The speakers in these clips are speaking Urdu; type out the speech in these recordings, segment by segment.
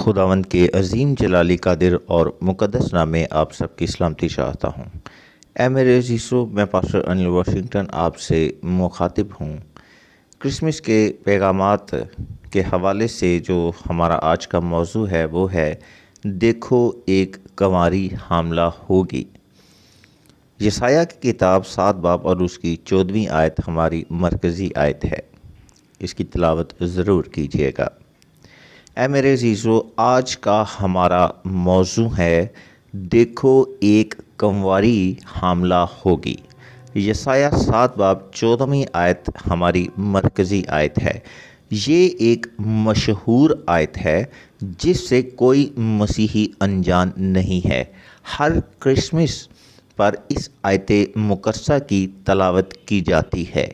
خداوند کے عظیم جلالی قادر اور مقدس نامے آپ سب کی سلامتی چاہتا ہوں۔ اے میرے عزیزو، میں پاسٹر انل واشنگٹن آپ سے مخاطب ہوں۔ کرسمس کے پیغامات کے حوالے سے جو ہمارا آج کا موضوع ہے وہ ہے دیکھو ایک کنواری حاملہ ہوگی۔ یسایہ کی کتاب 7 باب اور اس کی 14ویں آیت ہماری مرکزی آیت ہے۔ اس کی تلاوت ضرور کیجیے گا۔ اے میرے عزیزو، آج کا ہمارا موضوع ہے دیکھو ایک کنواری حاملہ ہوگی۔ یسایہ 7 باب 14ویں آیت ہماری مرکزی آیت ہے۔ یہ ایک مشہور آیت ہے جس سے کوئی مسیحی انجان نہیں ہے۔ ہر کرسمس پر اس آیت مقدسہ کی تلاوت کی جاتی ہے۔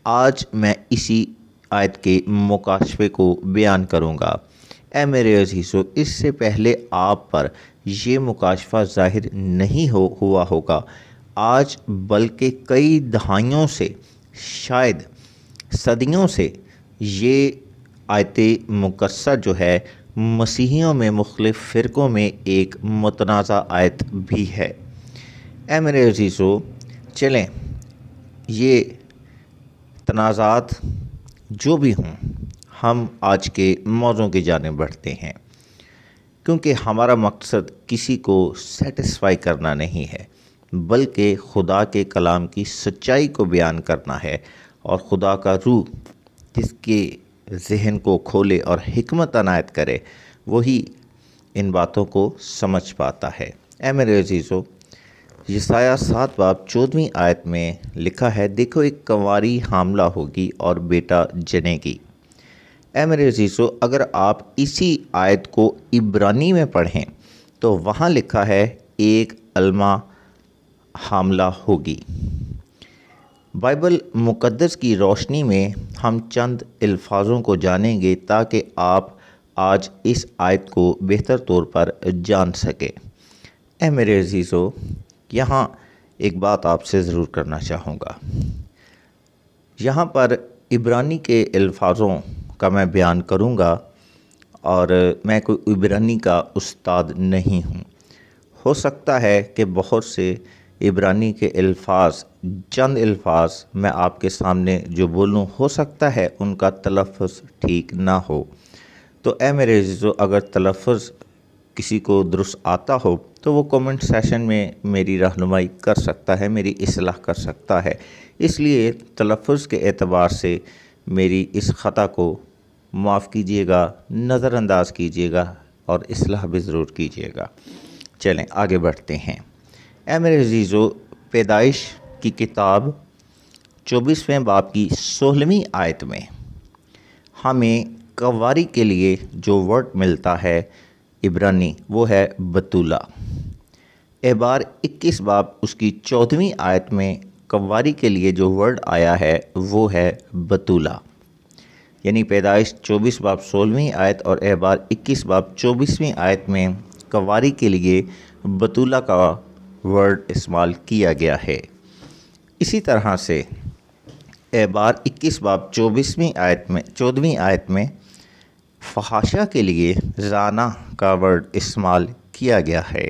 آج میں اسی آیت کے مکاشفے کو بیان کروں گا۔ اے میرے عزیزو، اس سے پہلے آپ پر یہ مکاشفہ ظاہر نہیں ہوا ہوگا۔ آج بلکہ کئی دہائیوں سے، شاید صدیوں سے یہ آیت مقدسہ جو ہے مسیحیوں میں مختلف فرقوں میں ایک متنازع آیت بھی ہے۔ اے میرے عزیزو، چلیں یہ تنازعات جو بھی ہوں ہم آج کے موضوع کی جانب بڑھتے ہیں، کیونکہ ہمارا مقصد کسی کو سیٹسفائی کرنا نہیں ہے بلکہ خدا کے کلام کی سچائی کو بیان کرنا ہے، اور خدا کا روح جس کے ذہن کو کھولے اور حکمت عنایت کرے وہی ان باتوں کو سمجھ پاتا ہے۔ اے میرے عزیزو، یسایہ 7 باب 14ویں آیت میں لکھا ہے دیکھو ایک کنواری حاملہ ہوگی اور بیٹا جنے گی۔ اے میرے عزیزو، اگر آپ اسی آیت کو عبرانی میں پڑھیں تو وہاں لکھا ہے ایک الما حاملہ ہوگی۔ بائبل مقدس کی روشنی میں ہم چند الفاظوں کو جانیں گے تاکہ آپ آج اس آیت کو بہتر طور پر جان سکیں۔ اے میرے عزیزو، یہاں ایک بات آپ سے ضرور کرنا چاہوں گا۔ یہاں پر عبرانی کے الفاظوں کا میں بیان کروں گا، اور میں کوئی عبرانی کا استاد نہیں ہوں۔ ہو سکتا ہے کہ بہت سے عبرانی کے الفاظ، چند الفاظ میں آپ کے سامنے جو بولوں، ہو سکتا ہے ان کا تلفظ ٹھیک نہ ہو۔ تو اے میرے عزیزو، اگر تلفظ کسی کو درست آتا ہو تو وہ کومنٹ سیشن میں میری رہنمائی کر سکتا ہے، میری اصلاح کر سکتا ہے۔ اس لیے تلفظ کے اعتبار سے میری اس خطا کو معاف کیجیے گا، نظر انداز کیجیے گا اور اصلاح بھی ضرور کیجیے گا۔ چلیں آگے بڑھتے ہیں۔ اے میرے عزیزو، پیدائش کی کتاب 24ویں باب کی 16ویں آیت میں ہمیں کنواری کے لیے جو ورڈ ملتا ہے عبرانی، وہ ہے بتولہ۔ اعبار 21 باب اس کی 14ویں آیت میں کنواری کے لیے جو ورڈ آیا ہے وہ ہے بتولہ، یعنی پیدائش 24 باب 16ویں آیت اور اعبار 21 باب 24ویں آیت میں کنواری کے لیے بتولہ کا ورڈ استعمال کیا گیا ہے۔ اسی طرح سے اعبار 21 باب 14ویں آیت میں فحاشہ کے لیے زانہ کا ورڈ استعمال کیا گیا ہے،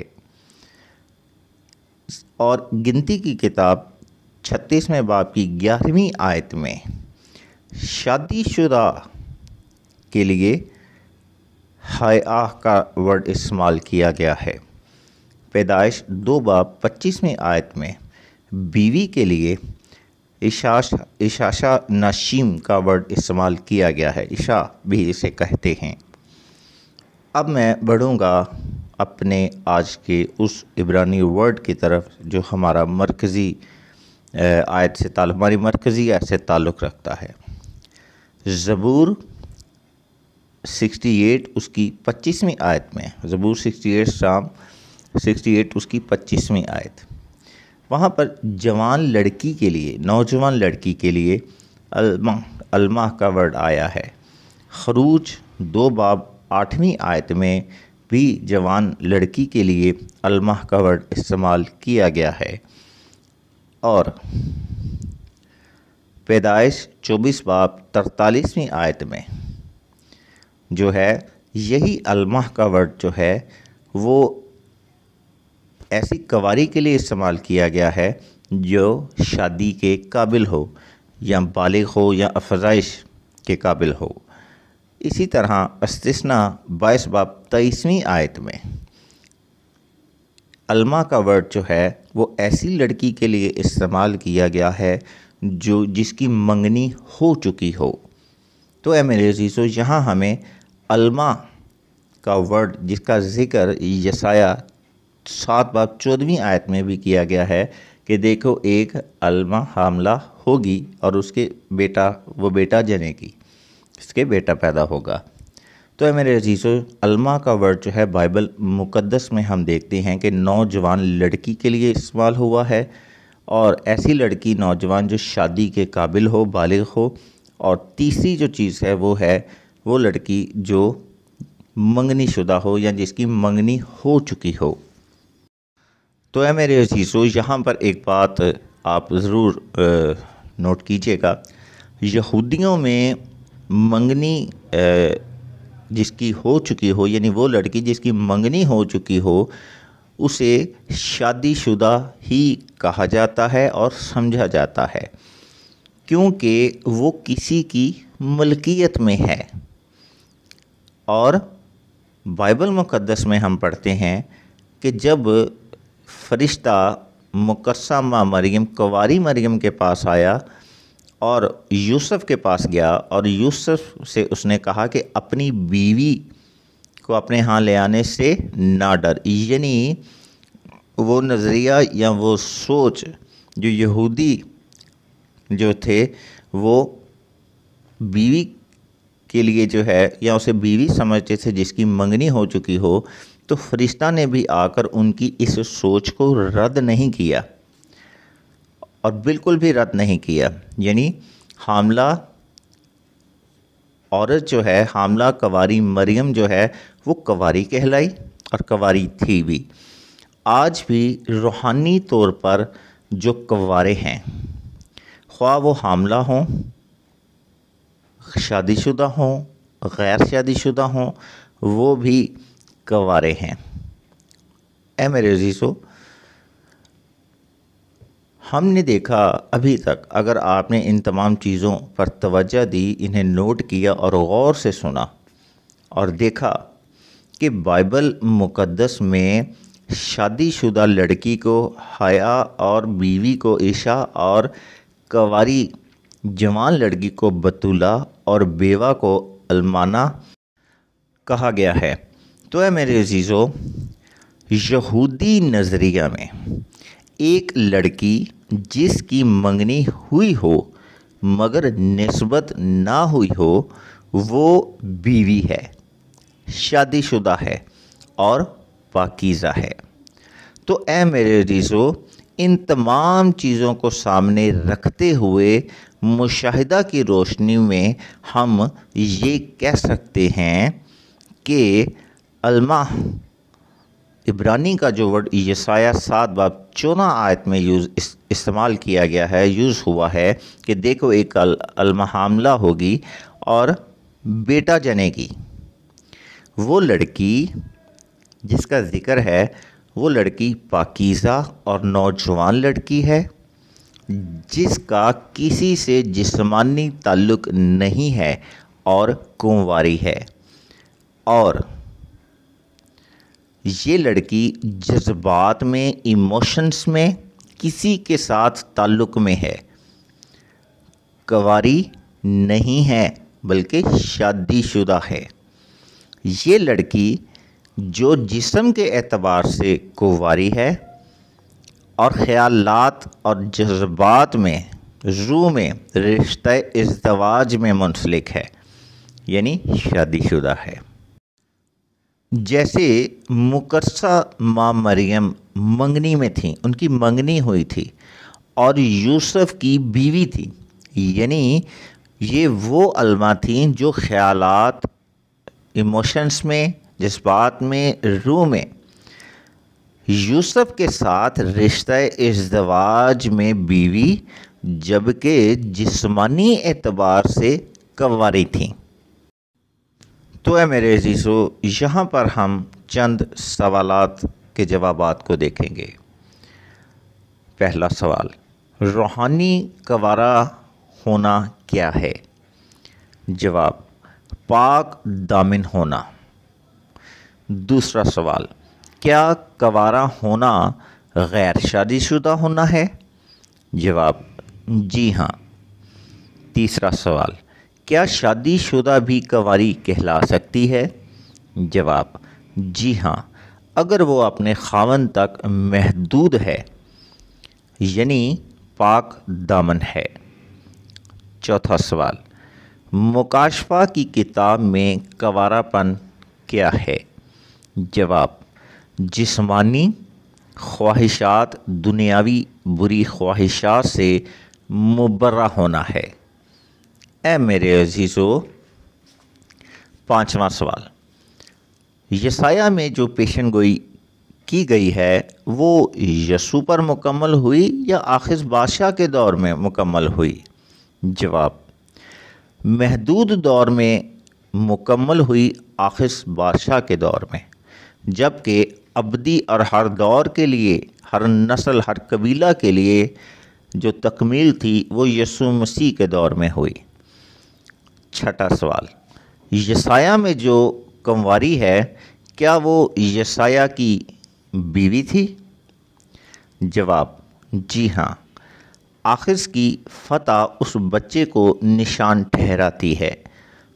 اور گنتی کی کتاب 36ویں باب کی 11ویں آیت میں شادی شدہ کے لیے حیاء کا ورڈ استعمال کیا گیا ہے۔ پیدائش 2 باب 25ویں آیت میں بیوی کے لیے اشاشہ نشیم کا ورڈ استعمال کیا گیا ہے، عشاء بھی اسے کہتے ہیں۔ اب میں بڑھوں گا اپنے آج کے اس عبرانی ورڈ کی طرف جو ہمارا مرکزی آیت سے ہماری مرکزی آیت سے تعلق رکھتا ہے۔ زبور 68 اس کی 25ویں آیت میں، زبور 68 سام 68 اس کی 25ویں آیت، وہاں پر جوان لڑکی کے لیے، نوجوان لڑکی کے لیے الما کا ورڈ آیا ہے۔ خروج 2 باب 8ویں آیت میں بھی جوان لڑکی کے لیے الما کا ورڈ استعمال کیا گیا ہے، اور پیدائش 24 باب 43ویں آیت میں جو ہے یہی المہ کا ورڈ جو ہے وہ ایسی کنواری کے لیے استعمال کیا گیا ہے جو شادی کے قابل ہو یا بالغ ہو یا افزائش کے قابل ہو۔ اسی طرح استثناء 22 باب 23ویں آیت میں المہ کا ورڈ جو ہے وہ ایسی لڑکی کے لیے استعمال کیا گیا ہے جس کی منگنی ہو چکی ہو۔ تو اے میرے عزیزو، یہاں ہمیں المہ کا ورڈ جس کا ذکر یسایہ 7 باب 14ویں آیت میں بھی کیا گیا ہے کہ دیکھو ایک المہ حاملہ ہوگی اور اس کے وہ بیٹا جنے گی، اس کے بیٹا پیدا ہوگا۔ تو اے میرے عزیزو، المہ کا ورڈ جو ہے بائبل مقدس میں ہم دیکھتے ہیں کہ نوجوان لڑکی کے لیے استعمال ہوا ہے، اور ایسی لڑکی نوجوان جو شادی کے قابل ہو، بالغ ہو۔ اور تیسری جو چیز ہے وہ لڑکی جو منگنی شدہ ہو یا جس کی منگنی ہو چکی ہو۔ تو اے میرے عزیزو، یہاں پر ایک بات آپ ضرور نوٹ کیجئے گا، یہودیوں میں منگنی جس کی ہو چکی ہو، یعنی وہ لڑکی جس کی منگنی ہو چکی ہو، اسے شادی شدہ ہی کہا جاتا ہے اور سمجھا جاتا ہے، کیونکہ وہ کسی کی ملکیت میں ہے۔ اور بائبل مقدس میں ہم پڑھتے ہیں کہ جب فرشتہ مقدسہ مریم، کنواری مریم کے پاس آیا اور یوسف کے پاس گیا، اور یوسف سے اس نے کہا کہ اپنی بیوی کو اپنے ہاں لے آنے سے نہ ڈر، یعنی وہ نظریہ یا وہ سوچ جو یہودی جو تھے وہ بیوی کے لیے جو ہے یا اسے بیوی سمجھتے تھے جس کی منگنی ہو چکی ہو، تو فرشتہ نے بھی آ کر ان کی اس سوچ کو رد نہیں کیا، اور بالکل بھی رد نہیں کیا۔ یعنی حاملہ عورت جو ہے، حاملہ کنواری مریم جو ہے، وہ کنواری کہلائی اور کنواری تھی بھی۔ آج بھی روحانی طور پر جو کنوارے ہیں، خواہ وہ حاملہ ہوں، شادی شدہ ہوں، غیر شادی شدہ ہوں، وہ بھی کنوارے ہیں۔ اے میرے عزیزو، ہم نے دیکھا ابھی تک، اگر آپ نے ان تمام چیزوں پر توجہ دی، انہیں نوٹ کیا اور غور سے سنا اور دیکھا کہ بائبل مقدس میں شادی شدہ لڑکی کو حیا اور بیوی کو عشا اور کنواری جوان لڑکی کو بتولہ اور بیوہ کو المانہ کہا گیا ہے۔ تو اے میرے عزیزو، یہودی نظریہ میں ایک لڑکی جس کی منگنی ہوئی ہو مگر نسبت نہ ہوئی ہو، وہ بیوی ہے، شادی شدہ ہے اور پاکیزہ ہے۔ تو اے میرے عزیزو، ان تمام چیزوں کو سامنے رکھتے ہوئے مشاہدہ کی روشنی میں ہم یہ کہہ سکتے ہیں کہ المہ عبرانی کا جو ورڈ یسایہ 7 باب 14 آیت میں استعمال کیا گیا ہے، یوز ہوا ہے کہ دیکھو ایک المہ حاملہ ہوگی اور بیٹا جنے گی۔ وہ لڑکی جس کا ذکر ہے وہ لڑکی پاکیزہ اور نوجوان لڑکی ہے، جس کا کسی سے جسمانی تعلق نہیں ہے اور کنواری ہے، اور یہ لڑکی جذبات میں، ایموشنز میں کسی کے ساتھ تعلق میں ہے، کنواری نہیں ہے بلکہ شادی شدہ ہے۔ یہ لڑکی جو جسم کے اعتبار سے کنواری ہے اور خیالات اور جذبات میں، روح میں رشتہ ازدواج میں منسلک ہے، یعنی شادی شدہ ہے۔ جیسے مقدسہ ماں مریم منگنی میں تھیں، ان کی منگنی ہوئی تھی اور یوسف کی بیوی تھی، یعنی یہ وہ المہ تھیں جو خیالات، ایموشنز میں، جذبات میں، روح میں یوسف کے ساتھ رشتہ ازدواج میں بیوی، جبکہ جسمانی اعتبار سے کنواری تھیں۔ تو اے میرے عزیزو، یہاں پر ہم چند سوالات کے جوابات کو دیکھیں گے۔ پہلا سوال، روحانی گوارا ہونا کیا ہے؟ جواب، پاک دامن ہونا۔ دوسرا سوال، کیا گوارا ہونا غیر شادی شدہ ہونا ہے؟ جواب، جی ہاں۔ تیسرا سوال، کیا شادی شدہ بھی کنواری کہلا سکتی ہے؟ جواب، جی ہاں، اگر وہ اپنے خاوند تک محدود ہے، یعنی پاک دامن ہے۔ چوتھا سوال، مکاشفہ کی کتاب میں کنوارا پن کیا ہے؟ جواب، جسمانی خواہشات، دنیاوی بری خواہشات سے مبرہ ہونا ہے۔ اے میرے عزیزو، پانچواں سوال، یسایہ میں جو پیشن گوئی کی گئی ہے وہ یسوع پر مکمل ہوئی یا آخذ بادشاہ کے دور میں مکمل ہوئی؟ جواب، محدود دور میں مکمل ہوئی، آخذ بادشاہ کے دور میں، جبکہ ابدی اور ہر دور کے لیے، ہر نسل، ہر قبیلہ کے لیے جو تکمیل تھی وہ یسوع مسیح کے دور میں ہوئی۔ چھٹا سوال، یسایہ میں جو کنواری ہے کیا وہ یسایہ کی بیوی تھی؟ جواب، جی ہاں، آخذ کی فتح اس بچے کو نشان ٹھہراتی ہے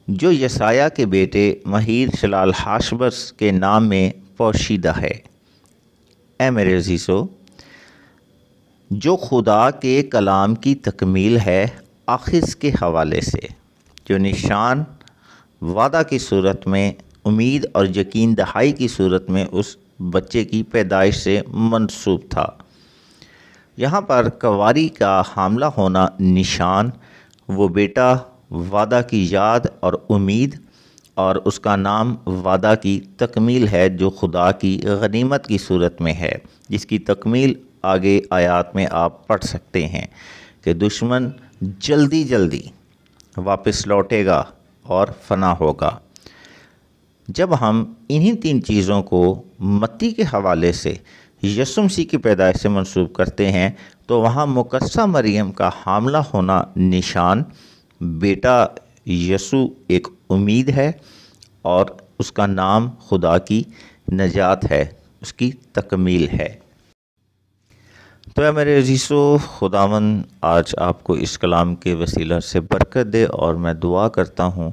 جو یسایہ کے بیٹے مہیر شلال ہاشبس کے نام میں پوشیدہ ہے۔ اے میرے عزیزو، جو خدا کے کلام کی تکمیل ہے، آخذ کے حوالے سے جو نشان وعدہ کی صورت میں، امید اور یقین دہائی کی صورت میں اس بچے کی پیدائش سے منسوب تھا۔ یہاں پر کنواری کا حاملہ ہونا نشان، وہ بیٹا وعدہ کی یاد اور امید، اور اس کا نام وعدہ کی تکمیل ہے جو خدا کی غنیمت کی صورت میں ہے، جس کی تکمیل آگے آیات میں آپ پڑھ سکتے ہیں کہ دشمن جلدی جلدی واپس لوٹے گا اور فنا ہوگا۔ جب ہم انہی تین چیزوں کو متی کے حوالے سے یسوع مسیح کی پیدائش سے منسوب کرتے ہیں تو وہاں مقدسہ مریم کا حاملہ ہونا نشان، بیٹا یسوع ایک امید ہے، اور اس کا نام خدا کی نجات ہے، اس کی تکمیل ہے۔ تو اے میرے عزیزو، خداوند آج آپ کو اس کلام کے وسیلہ سے برکت دے، اور میں دعا کرتا ہوں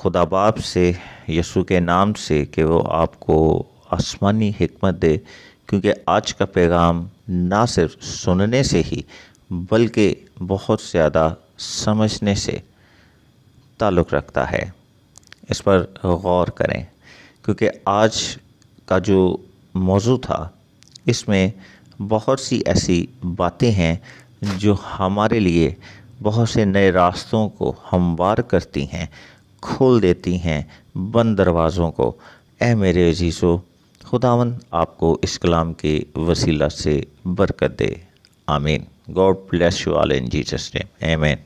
خدا باپ سے یسوع کے نام سے کہ وہ آپ کو آسمانی حکمت دے، کیونکہ آج کا پیغام نہ صرف سننے سے ہی بلکہ بہت زیادہ سمجھنے سے تعلق رکھتا ہے۔ اس پر غور کریں، کیونکہ آج کا جو موضوع تھا اس میں بہت سی ایسی باتیں ہیں جو ہمارے لیے بہت سے نئے راستوں کو ہموار کرتی ہیں، کھول دیتی ہیں بند دروازوں کو۔ اے میرے عزیزو، خداوند آپ کو اس کلام کے وسیلہ سے برکت دے۔ آمین۔ God bless you all in Jesus name, آمین۔